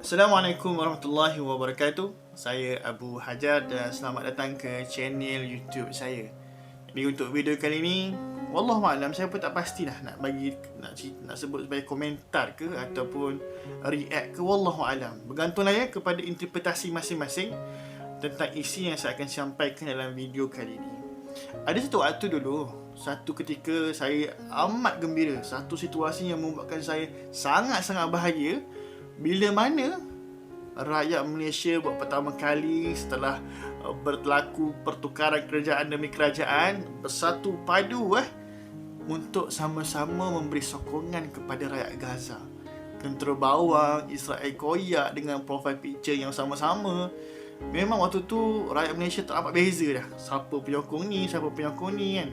Assalamualaikum warahmatullahi wabarakatuh. Saya Abu Hajar dan selamat datang ke channel YouTube saya. Jadi untuk video kali ni, wallahualam saya pun tak pastilah nak sebut sebagai komentar ke ataupun react ke, wallahualam. Bergantunglah ya kepada interpretasi masing-masing tentang isi yang saya akan sampaikan dalam video kali ni. Ada satu waktu dulu, satu ketika saya amat gembira, satu situasi yang membuatkan saya sangat-sangat bahagia bila mana rakyat Malaysia buat pertama kali setelah berlaku pertukaran kerajaan demi kerajaan bersatu padu untuk sama-sama memberi sokongan kepada rakyat Gaza. Tentera bawang, Israel koyak dengan profile picture yang sama-sama. Memang waktu tu rakyat Malaysia tak nampak beza dah. Siapa penyokong ni, siapa penyokong ni kan.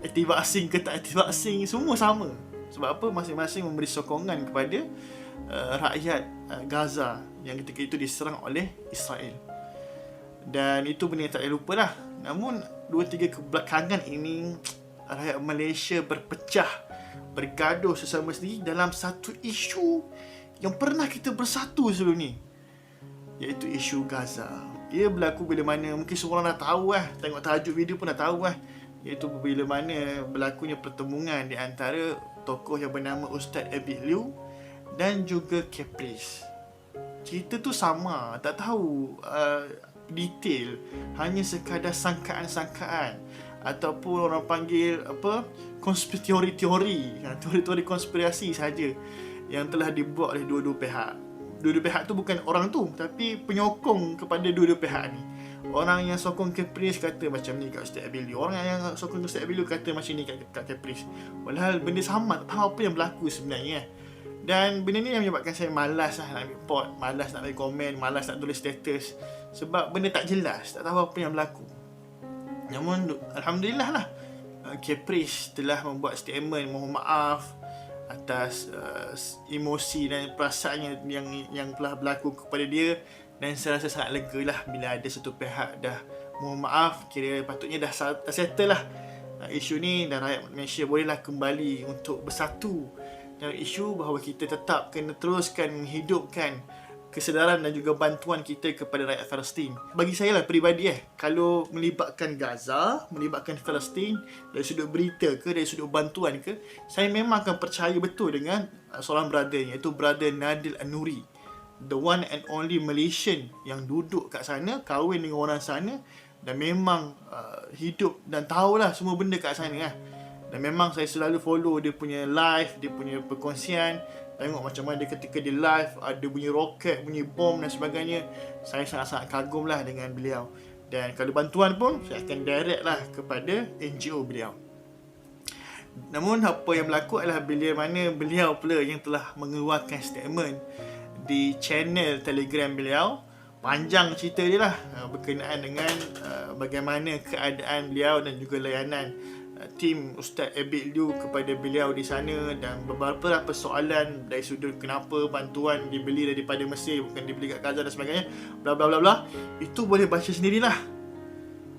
Aktif vaksin ke tak aktif vaksin, semua sama. Sebab apa? Masing-masing memberi sokongan kepada rakyat Gaza yang ketika itu diserang oleh Israel. Dan itu benda yang tak boleh lupa lah. Namun 2-3 kebelakangan ini rakyat Malaysia berpecah, bergaduh sesama sendiri dalam satu isu yang pernah kita bersatu sebelum ni, iaitu isu Gaza. Ia berlaku bila mana, mungkin semua orang dah tahu tengok tajuk video pun dah tahu iaitu bila mana berlakunya pertemuan di antara tokoh yang bernama Ustaz Abid Liu dan juga Caprice. Cerita tu sama, tak tahu detail, hanya sekadar sangkaan-sangkaan ataupun orang panggil teori-teori konspirasi saja yang telah dibuat oleh dua-dua pihak. Dua-dua pihak tu bukan orang tu, tapi penyokong kepada dua-dua pihak ni. Orang yang sokong Caprice kata macam ni kat Ustaz Abid Liu, orang yang sokong Ustaz Abid Liu kata macam ni kat Caprice. Walhal benda sama, tak tahu apa yang berlaku sebenarnya. Dan benda ni yang menyebabkan saya malas nak report, malas nak bagi komen, malas nak tulis status. Sebab benda tak jelas, tak tahu apa yang berlaku. Namun alhamdulillah lah, Caprice telah membuat statement mohon maaf atas emosi dan perasaannya yang telah berlaku kepada dia. Dan saya rasa sangat lega lah bila ada satu pihak dah mohon maaf, kira patutnya dah settle lah isu ni, dan rakyat Malaysia bolehlah kembali untuk bersatu dalam isu bahawa kita tetap kena teruskan menghidupkan kesedaran dan juga bantuan kita kepada rakyat Palestin. Bagi saya lah peribadi kalau melibatkan Gaza, melibatkan Palestin dari sudut berita ke, dari sudut bantuan ke, saya memang akan percaya betul dengan seorang brother, iaitu brother Nadil An-Nuri, the one and only Malaysian yang duduk kat sana, kahwin dengan orang sana, dan memang hidup dan tahulah semua benda kat sana Dan memang saya selalu follow dia punya live, dia punya perkongsian. Tengok macam mana dia ketika dia live, ada bunyi roket, bunyi bom dan sebagainya. Saya sangat-sangat kagum lah dengan beliau. Dan kalau bantuan pun, saya akan direct lah kepada NGO beliau. Namun apa yang berlaku adalah bila mana beliau pula yang telah mengeluarkan statement di channel Telegram beliau. Panjang cerita dia lah berkenaan dengan bagaimana keadaan beliau dan juga layanan tim Ustaz Abid Liu kepada beliau di sana, dan beberapa persoalan dari sudut kenapa bantuan dibeli daripada Mesir bukan dibeli kat Gaza dan sebagainya, bla bla bla bla. Itu boleh baca sendirilah.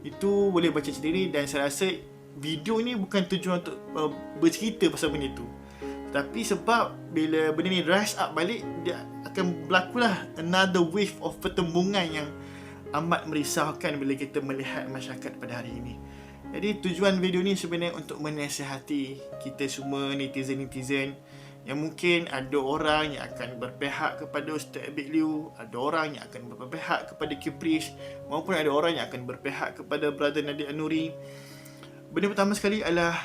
Itu boleh baca sendiri, dan saya rasa video ni bukan tujuan untuk bercerita pasal benda tu, tapi sebab bila benda ni rise up balik, dia akan berlakulah another wave of pertembungan yang amat merisaukan bila kita melihat masyarakat pada hari ini. Jadi tujuan video ni sebenarnya untuk menasihati kita semua netizen-netizen yang mungkin ada orang yang akan berpihak kepada Ustaz Abid Liu, ada orang yang akan berpihak kepada Caprice, maupun ada orang yang akan berpihak kepada brother Nadil An-Nuri. Benda pertama sekali adalah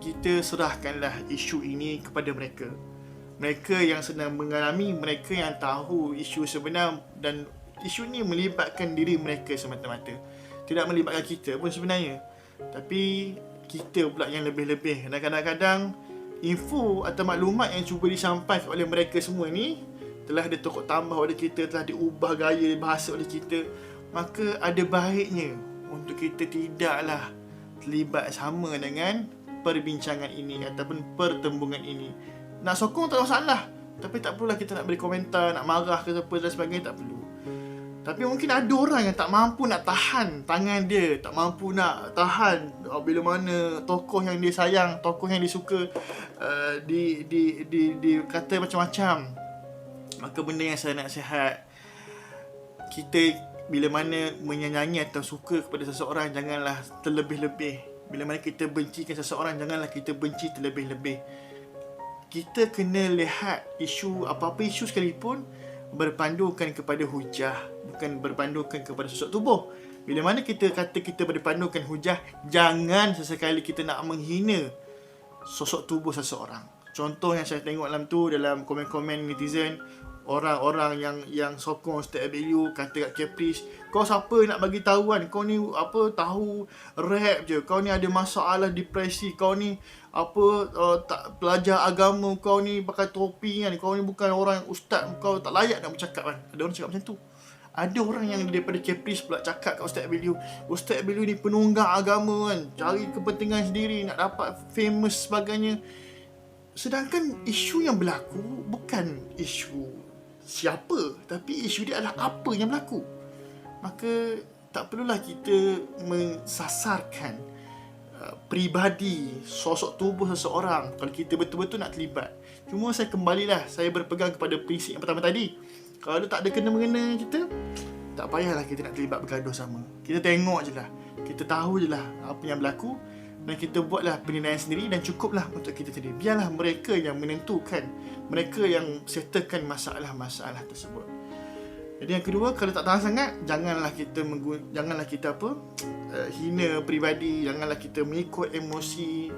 kita serahkanlah isu ini kepada mereka. Mereka yang sedang mengalami, mereka yang tahu isu sebenar, dan isu ni melibatkan diri mereka semata-mata. Tidak melibatkan kita pun sebenarnya, tapi kita pula yang lebih-lebih. Dan kadang-kadang info atau maklumat yang cuba disampaikan oleh mereka semua ni telah ditokok tambah oleh kita, telah diubah gaya bahasa oleh kita. Maka ada baiknya untuk kita tidaklah terlibat sama dengan perbincangan ini ataupun pertembungan ini. Nak sokong tak masalah, tapi tak perlulah kita nak beri komentar, nak marah ke apa dan sebagainya, tak perlu. Tapi mungkin ada orang yang tak mampu nak tahan tangan dia, tak mampu nak tahan bila mana tokoh yang dia sayang, tokoh yang dia suka dikata macam-macam. Maka benda yang saya nasihat, kita bila mana menyayangi atau suka kepada seseorang, janganlah terlebih-lebih. Bila mana kita bencikan seseorang, janganlah kita benci terlebih-lebih. Kita kena lihat isu, apa-apa isu sekalipun, berpandukan kepada hujah, bukan berpandukan kepada sosok tubuh. Bila mana kita kata kita berpandukan hujah, jangan sesekali kita nak menghina sosok tubuh seseorang. Contoh yang saya tengok dalam komen-komen netizen, orang-orang yang sokong Ustaz Abiyu kata kat Caprice, kau siapa nak bagi tahu kan, kau ni apa tahu rap je, kau ni ada masalah depresi, kau ni apa tak pelajar agama, kau ni pakai topi kan, kau ni bukan orang ustaz, kau tak layak nak bercakap kan. Ada orang cakap macam tu. Ada orang yang daripada Caprice pula cakap kat Ustaz Abiyu ni penunggang agama kan, cari kepentingan sendiri, nak dapat famous sebagainya. Sedangkan isu yang berlaku bukan isu siapa, tapi isu dia adalah apa yang berlaku. Maka tak perlulah kita mensasarkan peribadi, sosok tubuh seseorang kalau kita betul-betul nak terlibat. Cuma saya berpegang kepada prinsip yang pertama tadi. Kalau tak ada kena-mengena kita, tak payahlah kita nak terlibat bergaduh sama. Kita tengok je lah, kita tahu je lah apa yang berlaku, dan kita buatlah penilaian sendiri, dan cukuplah untuk kita sendiri. Biarlah mereka yang menentukan, mereka yang settlekan masalah-masalah tersebut. Jadi yang kedua, kalau tak tahan sangat, janganlah kita hina peribadi, janganlah kita mengikut emosi,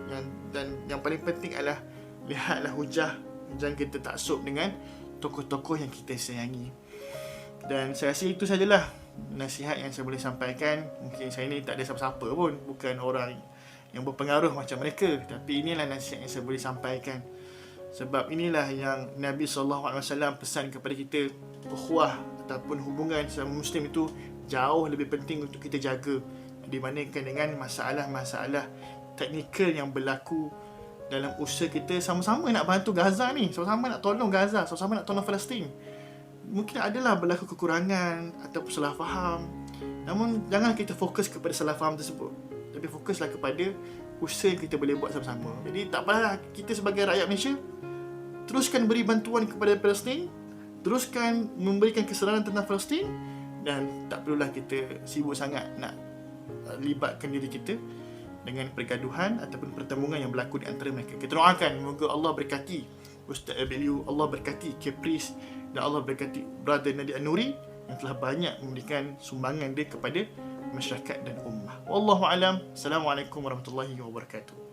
dan yang paling penting adalah lihatlah hujah, jangan kita taksub dengan tokoh-tokoh yang kita sayangi. Dan saya rasa itu sajalah nasihat yang saya boleh sampaikan. Mungkin saya ni tak ada siapa-siapa pun, bukan orang yang berpengaruh macam mereka, tapi inilah nasihat yang saya boleh sampaikan. Sebab inilah yang Nabi SAW pesan kepada kita, ukhuwah ataupun hubungan sesama Muslim itu jauh lebih penting untuk kita jaga dibandingkan dengan masalah-masalah teknikal yang berlaku dalam usaha kita sama-sama nak bantu Gaza ni, sama-sama nak tolong Gaza, sama-sama nak tolong Palestin. Mungkin adalah berlaku kekurangan ataupun salah faham, namun jangan kita fokus kepada salah faham tersebut, tapi fokuslah kepada usaha yang kita boleh buat sama-sama. Jadi tak apalah, kita sebagai rakyat Malaysia teruskan beri bantuan kepada Palestin, teruskan memberikan kesedaran tentang Palestin, dan tak perlulah kita sibuk sangat nak libatkan diri kita dengan pergaduhan ataupun pertembungan yang berlaku di antara mereka. Kita doakan semoga Allah berkati Ustaz Abiyu, Allah berkati Caprice, dan Allah berkati Brother Nadi An-Nuri yang telah banyak memberikan sumbangan dia kepada masyarakat dan ummah. Wallahu alam. Assalamualaikum warahmatullahi wabarakatuh.